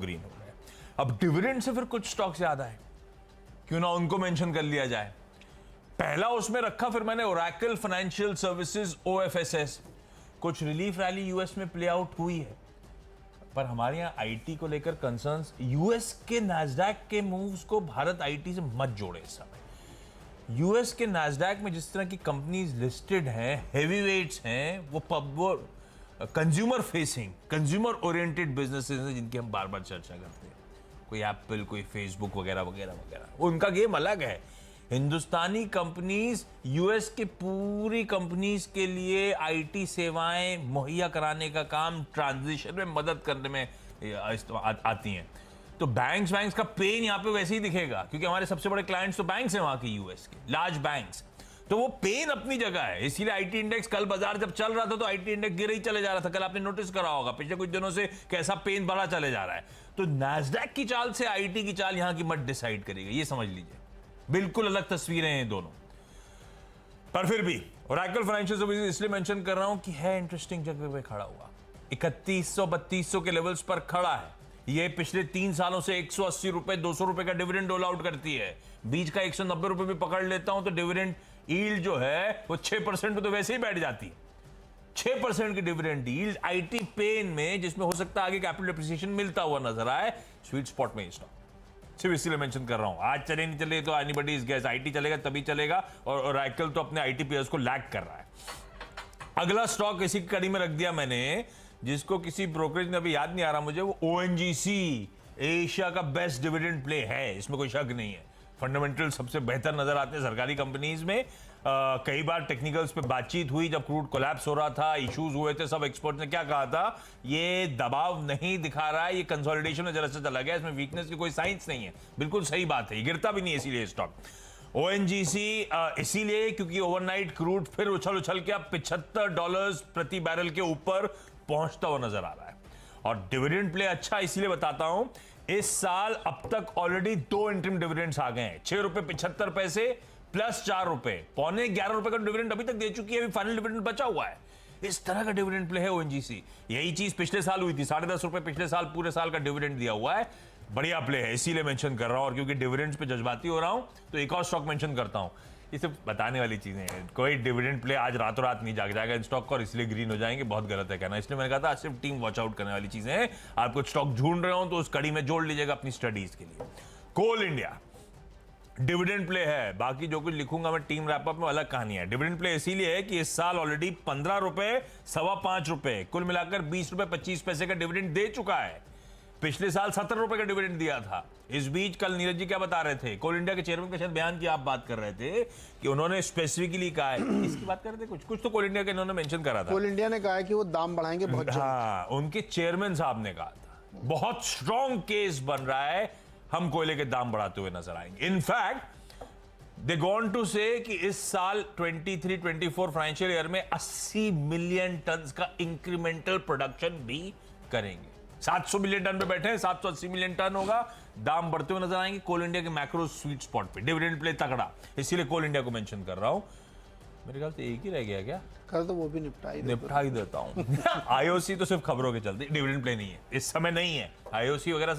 Green हो गए। अब डिविडेंड से फिर कुछ स्टॉक्स याद आए, क्यों ना उनको मेंशन कर लिया जाए। पहला उसमें रखा फिर मैंने ओरेकल फाइनेंशियल सर्विसेज OFSS। कुछ रिलीफ रैली यूएस में प्ले आउट हुई है, पर हमारे यहां आईटी को लेकर कंसर्न्स, यूएस के नैस्डैक के मूव्स को भारत आईटी से मत जोड़े इस समय। यूएस के नैस्डैक में जिस तरह की कंपनीज लिस्टेड हैं, हेवीवेट्स हैं, वो consumer facing, consumer oriented businesses हैं जिनकी हम बार बार चर्चा करते हैं। कोई एप्पल, कोई फेसबुक वगैरह वगैरह वगैरह, उनका गेम अलग है। हिंदुस्तानी कंपनीज यूएस के पूरी कंपनीज के लिए आईटी सेवाएं मुहैया कराने का काम, ट्रांजिशन में मदद करने में आती हैं। तो बैंक्स का पेन यहां पे वैसे ही दिखेगा, क्योंकि हमारे सबसे बड़े क्लाइंट्स तो बैंक्स हैं वहां के, यूएस के लार्ज बैंक्स। तो वो पेन अपनी जगह है। इसीलिए आईटी इंडेक्स, कल बाजार जब चल रहा था तो आईटी इंडेक्स गिर ही चले जा रहा था। कल आपने नोटिस करा होगा पिछले कुछ दिनों से कैसा पेन बढ़ा चले जा रहा है। तो नैस्डैक की चाल से आईटी की चाल यहां की मत डिसाइड करेगा, ये समझ लीजिए। बिल्कुल अलग तस्वीरें हैं दोनों। पर फिर भी ओरेकल फाइनेंशियल सर्विसेज इसलिए मेंशन कर रहा हूं कि है इंटरेस्टिंग जगह पे खड़ा हुआ, 3100-3200 के लेवल्स पर खड़ा है। ये पिछले 3 सालों से 180 रुपए, 200 रुपए का डिविडेंड डोल आउट करती है। बीच का 190 रुपए भी पकड़ लेता हूं तो डिविडेंड यील्ड जो है वो 6% पे तो वैसे ही बैठ जाती है। 6% की डिविडेंड यील्ड आईटी पेन में, जिसमें हो सकता है आगे कैपिटल एप्रिसिएशन मिलता हुआ नजर आए, स्वीट स्पॉट में स्टॉक। सिर्फ इसीलिए मेंशन कर रहा हूं। आज चले नहीं चले तो एनीबडी इज गेस, आईटी चलेगा तभी चलेगा, और ओरेकल तो अपने आईटी पेयर्स को लैग कर रहा है। अगला स्टॉक इसी कड़ी में रख दिया मैंने, जिसको किसी ब्रोकरेज ने अभी याद नहीं आ रहा मुझे, वो ONGC, एशिया का बेस्ट डिविडेंड प्ले है, इसमें कोई शक नहीं है। फंडामेंटल सबसे बेहतर नजर आते हैं सरकारी कंपनीज में। कई बार टेक्निकल्स पे बातचीत हुई जब क्रूड कोलैप्स हो रहा था, इश्यूज हुए थे, सब एक्सपर्ट ने क्या कहा था, ये दबाव नहीं दिखा रहा है, ये कंसोलिडेशन में जरा से चला गया, इसमें वीकनेस की कोई साइंस नहीं है। बिल्कुल सही बात है, ये गिरता भी नहीं है इसीलिए स्टॉक। ONGC इसीलिए क्योंकि ओवरनाइट क्रूड फिर उछल के अब $75 प्रति बैरल के ऊपर पहुंचता हुआ नजर आ रहा है। और डिविडेंड प्ले अच्छा इसीलिए बताता हूं, इस साल अब तक ऑलरेडी 2 इंटरिम डिविडेंड्स आ गए हैं, ₹6.75 प्लस ₹4, पौने ₹11 का डिविडेंड अभी तक दे चुकी है, अभी फाइनल डिविडेंड बचा हुआ है। इस तरह का डिविडेंड प्ले है ONGC। यही चीज पिछले साल हुई थी, ₹10.5 पिछले साल पूरे साल का डिविडेंड दिया हुआ है। बढ़िया प्ले है, इसीलिए मेंशन कर रहा हूं। और क्योंकि डिविडेंड्स पे जज्बाती हो रहा हूं तो एक और स्टॉक मेंशन करता हूं। ये सब बताने वाली चीजें हैं, कोई डिविडेंड प्ले आज रातों रात नहीं जाग जाएगा इन स्टॉक का और इसलिए ग्रीन हो जाएंगे, बहुत गलत है कहना। इसलिए मैंने कहा था सिर्फ टीम वॉच आउट करने वाली चीजें हैं। आप कुछ स्टॉक ढूंढ रहे हो तो उस कड़ी में जोड़ लीजिएगा अपनी स्टडीज के लिए। कोल इंडिया डिविडेंड प्ले है, बाकी जो कुछ लिखूंगा मैं टीम रैपअप में अलग कहानी है। डिविडेंड प्ले इसीलिए है कि इस साल ऑलरेडी ₹15, ₹5.25, कुल मिलाकर ₹20.25 का डिविडेंड दे चुका है। पिछले साल ₹17 का डिविडेंड दिया था। इस बीच कल नीरज जी क्या बता रहे थे, कोल इंडिया के चेयरमैन के शायद बयान की आप बात कर रहे थे कि उन्होंने स्पेसिफिकली कहा है, इसकी बात कर रहे थे कुछ तो कोल इंडिया के इन्होंने मेंशन करा था। कोल इंडिया ने कहा है कि वो दाम बढ़ाएंगे बहुत जल्द। हाँ, उनके चेयरमैन साहब ने कहा था बहुत स्ट्रॉन्ग केस बन रहा है, हम कोयले के दाम बढ़ाते हुए नजर आएंगे। इनफैक्ट दे गॉन टू से कि इस साल 23-24 फाइनेंशियल ईयर में 80 मिलियन टन का इंक्रीमेंटल प्रोडक्शन भी करेंगे। 700 मिलियन टन पे बैठे हैं, 780 मिलियन टन होगा, दाम बढ़ते हुए नजर आएंगे। कोल इंडिया के मैक्रो स्वीट स्पॉट पे डिविडेंड प्ले तगड़ा, इसीलिए कोल इंडिया को मेंशन कर रहा हूं। मेरे ख्याल से एक ही रह गया क्या, कल तो वो भी निपटा ही देता हूं। IOC तो सिर्फ खबरों के चलते, डिविडेंड प्ले नहीं है इस समय, नहीं है IOC वगैरह।